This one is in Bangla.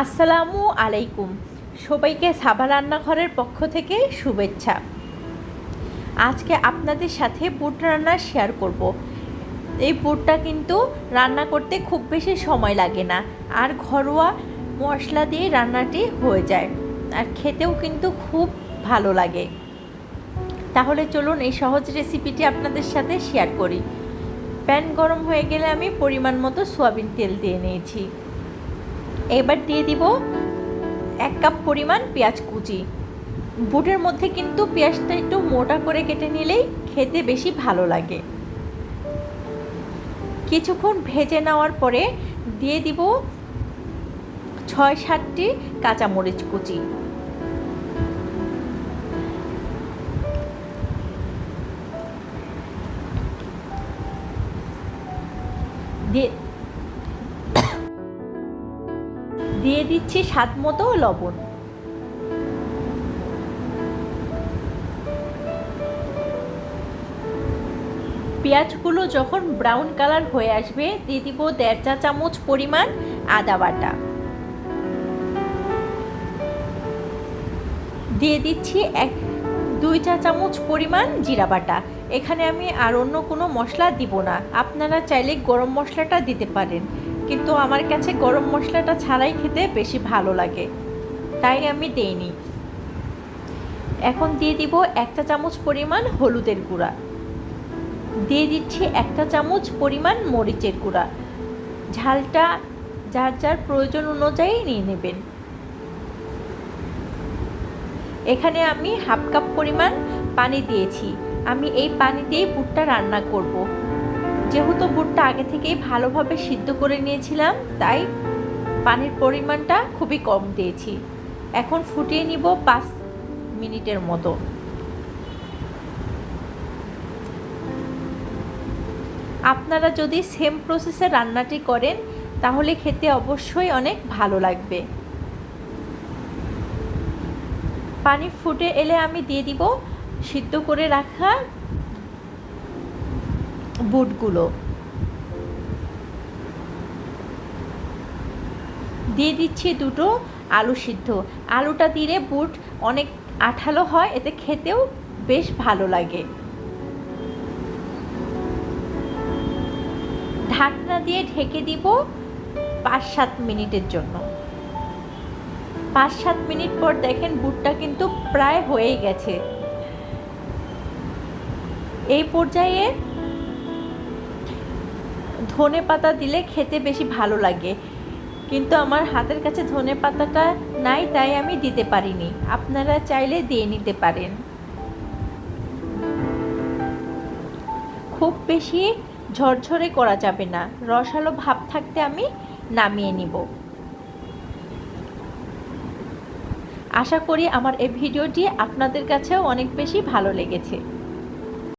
আসসালামু আলাইকুম। সবাইকে সাবা রান্নাঘরের পক্ষ থেকে শুভেচ্ছা। আজকে আপনাদের সাথে বুট রান্না শেয়ার করব। এই বুটটা কিন্তু রান্না করতে খুব বেশি সময় লাগে না, আর ঘরোয়া মশলা দিয়ে রান্নাটি হয়ে যায়, আর খেতেও কিন্তু খুব ভালো লাগে। তাহলে চলুন এই সহজ রেসিপিটি আপনাদের সাথে শেয়ার করি। প্যান গরম হয়ে গেলে আমি পরিমাণ মতো সয়াবিন তেল দিয়ে নিয়েছি। এবার দিয়ে দিব 1 কাপ পরিমাণ পেঁয়াজ কুচি। বুটের মধ্যে কিন্তু পেঁয়াজটা একটু মোটা করে কেটে নিলেই খেতে বেশি ভালো লাগে। কিছুক্ষণ ভেজে নেওয়ার পরে দিয়ে দিব 6-7টি কাঁচামরিচ কুচি। দিয়ে দিচ্ছি স্বাদ মতো লবণ। পেঁয়াজগুলো যখন ব্রাউন কালার হয়ে আসবে দিয়ে দিব 1.5 চা চামচ পরিমাণ আদা বাটা। দিয়ে দিচ্ছি 2 চা চামচ পরিমাণ জিরা বাটা। এখানে আমি আর অন্য কোনো মশলা দিব না, আপনারা চাইলে গরম মশলাটা দিতে পারেন, কিন্তু আমার কাছে গরম মশলাটা ছাড়াই খেতে বেশি ভালো লাগে, তাই আমি দেইনি। এখন দিয়ে দিব 1 চা চামচ পরিমাণ হলুদের গুঁড়া। দিয়ে দিচ্ছি 1 চা চামচ পরিমাণ মরিচের গুঁড়া। ঝালটা যার যার প্রয়োজন অনুযায়ী নিয়ে নেবেন। এখানে আমি 1/2 কাপ পরিমাণ পানি দিয়েছি। আমি এই পানি দিয়েই বুটটা রান্না করব। যেহেতু বুটটা আগে থেকেই ভালোভাবে সিদ্ধ করে নিয়েছিলাম, তাই পানির পরিমাণটা খুবই কম দিয়েছি। এখন ফুটিয়ে নিব 5 মিনিটের মতো। আপনারা যদি সেম প্রসেসে রান্নাটি করেন তাহলে খেতে অবশ্যই অনেক ভালো লাগবে। পানি ফুটে এলে আমি দিয়ে দিব সিদ্ধ করে রাখা বুটগুলো। দিয়ে দিচ্ছি 2টো আলু সিদ্ধ। আলুটা দিলে বুট অনেক আঠালো হয়, এতে খেতেও বেশ ভালো লাগে। ঢাকনা দিয়ে ঢেকে দিব 5-7 মিনিটের জন্য। 5-7 মিনিট পর দেখেন বুটটা কিন্তু প্রায় হয়েই গেছে। এই পর্যায়ে ধনে পাতা দিলে খেতে বেশি ভালো লাগে, কিন্তু আমার হাতের কাছে ধনে পাতাটা নাই, তাই আমি দিতে পারিনি। আপনারা চাইলে দিয়ে নিতে পারেন। খুব বেশি ঝরঝরে করা যাবে না, রসালো ভাব থাকতে আমি নামিয়ে নিব। আশা করি আমার এই ভিডিওটি আপনাদের কাছেও অনেক বেশি ভালো লেগেছে।